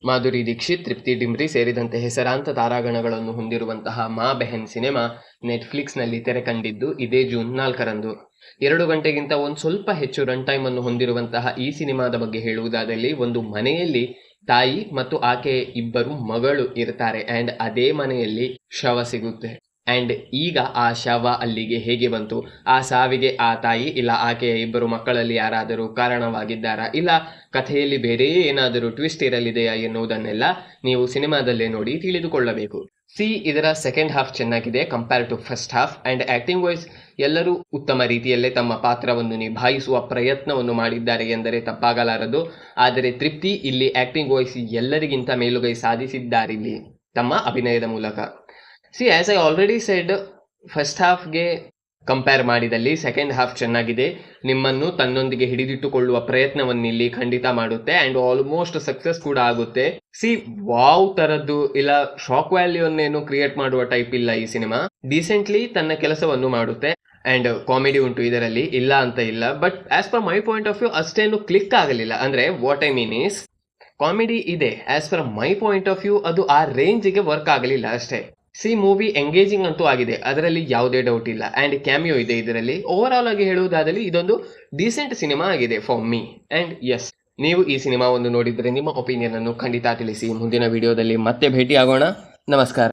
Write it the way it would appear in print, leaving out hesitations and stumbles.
ಮಾಧುರಿ ದೀಕ್ಷಿತ್, ತೃಪ್ತಿ ಡಿಮ್ರಿ ಸೇರಿದಂತೆ ಹೆಸರಾಂತ ತಾರಾಗಣಗಳನ್ನು ಹೊಂದಿರುವಂತಹ ಮಾ ಬೆಹನ್ ಸಿನಿಮಾ ನೆಟ್ಫ್ಲಿಕ್ಸ್ನಲ್ಲಿ ತೆರೆ ಕಂಡಿದ್ದು ಇದೇ ಜೂನ್ 4ರಂದು. 2 ಗಂಟೆಗಿಂತ ಒಂದು ಸ್ವಲ್ಪ ಹೆಚ್ಚು ರನ್ ಟೈಮ್ ಅನ್ನು ಹೊಂದಿರುವಂತಹ ಈ ಸಿನಿಮಾದ ಬಗ್ಗೆ ಹೇಳುವುದಾದಲ್ಲಿ, ಒಂದು ಮನೆಯಲ್ಲಿ ತಾಯಿ ಮತ್ತು ಆಕೆಯ ಇಬ್ಬರು ಮಗಳು ಇರ್ತಾರೆ ಅಂಡ್ ಅದೇ ಮನೆಯಲ್ಲಿ ಶವ ಸಿಗುತ್ತೆ. ಅಂಡ್ ಈಗ ಆ ಶವ ಅಲ್ಲಿಗೆ ಹೇಗೆ ಬಂತು, ಆ ಸಾವಿಗೆ ಆ ತಾಯಿ ಇಲ್ಲ ಆಕೆಯ ಇಬ್ಬರು ಮಕ್ಕಳಲ್ಲಿ ಯಾರಾದರೂ ಕಾರಣವಾಗಿದ್ದಾರಾ, ಇಲ್ಲ ಕಥೆಯಲ್ಲಿ ಬೇರೆ ಏನಾದರೂ ಟ್ವಿಸ್ಟ್ ಇರಲಿದೆಯಾ ಎನ್ನುವುದನ್ನೆಲ್ಲ ನೀವು ಸಿನಿಮಾದಲ್ಲೇ ನೋಡಿ ತಿಳಿದುಕೊಳ್ಳಬೇಕು. ಇದರ ಸೆಕೆಂಡ್ ಹಾಫ್ ಚೆನ್ನಾಗಿದೆ compare to first half and acting wise ಎಲ್ಲರೂ ಉತ್ತಮ ರೀತಿಯಲ್ಲೇ ತಮ್ಮ ಪಾತ್ರವನ್ನು ನಿಭಾಯಿಸುವ ಪ್ರಯತ್ನವನ್ನು ಮಾಡಿದ್ದಾರೆ ಎಂದರೆ ತಪ್ಪಾಗಲಾರದು. ಆದರೆ ತೃಪ್ತಿ ಇಲ್ಲಿ ಆಕ್ಟಿಂಗ್ ವೈಸ್ ಎಲ್ಲರಿಗಿಂತ ಮೇಲುಗೈ ಸಾಧಿಸಿದ್ದಾರಿಲ್ಲಿ ತಮ್ಮ ಅಭಿನಯದ ಮೂಲಕ. As I already said, first ಹಾಫ್ಗೆ ಕಂಪೇರ್ ಮಾಡಿದಲ್ಲಿ ಸೆಕೆಂಡ್ ಹಾಫ್ ಚೆನ್ನಾಗಿದೆ. ನಿಮ್ಮನ್ನು ತನ್ನೊಂದಿಗೆ ಹಿಡಿದಿಟ್ಟುಕೊಳ್ಳುವ ಪ್ರಯತ್ನವನ್ನಿಲ್ಲಿ ಖಂಡಿತ ಮಾಡುತ್ತೆ ಅಂಡ್ ಆಲ್ಮೋಸ್ಟ್ ಸಕ್ಸಸ್ ಕೂಡ ಆಗುತ್ತೆ. ವಾವ್ ತರದ್ದು ಇಲ್ಲ ಶಾಕ್ ವ್ಯಾಲ್ಯೂನ್ನೇನು ಕ್ರಿಯೇಟ್ ಮಾಡುವ ಟೈಪ್ ಇಲ್ಲ ಈ ಸಿನಿಮಾ. ಡೀಸೆಂಟ್ಲಿ ತನ್ನ ಕೆಲಸವನ್ನು ಮಾಡುತ್ತೆ ಅಂಡ್ ಕಾಮಿಡಿ ಉಂಟು ಇದರಲ್ಲಿ, ಇಲ್ಲ ಅಂತ ಇಲ್ಲ. But as per my point of view ಅಷ್ಟೇನು ಕ್ಲಿಕ್ ಆಗಲಿಲ್ಲ. ಅಂದ್ರೆ what I mean is, comedy ಇದೆ, as per my point of view ಅದು ಆ ರೇಂಜಿಗೆ ವರ್ಕ್ ಆಗಲಿಲ್ಲ ಅಷ್ಟೇ. ಮೂವಿ ಎಂಗೇಜಿಂಗ್ ಅಂತೂ ಆಗಿದೆ, ಅದರಲ್ಲಿ ಯಾವುದೇ ಡೌಟ್ ಇಲ್ಲ. ಅಂಡ್ ಕ್ಯಾಮಿಯೋ ಇದೆ ಇದರಲ್ಲಿ. ಓವರ್ ಆಲ್ ಆಗಿ ಹೇಳುವುದಾದಲ್ಲಿ ಇದೊಂದು ಡೀಸೆಂಟ್ ಸಿನಿಮಾ ಆಗಿದೆ ಫಾರ್ ಮೀ. ಅಂಡ್ ಎಸ್, ನೀವು ಈ ಸಿನಿಮಾವನ್ನು ನೋಡಿದರೆ ನಿಮ್ಮ ಒಪಿನಿಯನ್ ಅನ್ನು ಖಂಡಿತ ತಿಳಿಸಿ. ಮುಂದಿನ ವಿಡಿಯೋದಲ್ಲಿ ಮತ್ತೆ ಭೇಟಿ ಆಗೋಣ. ನಮಸ್ಕಾರ.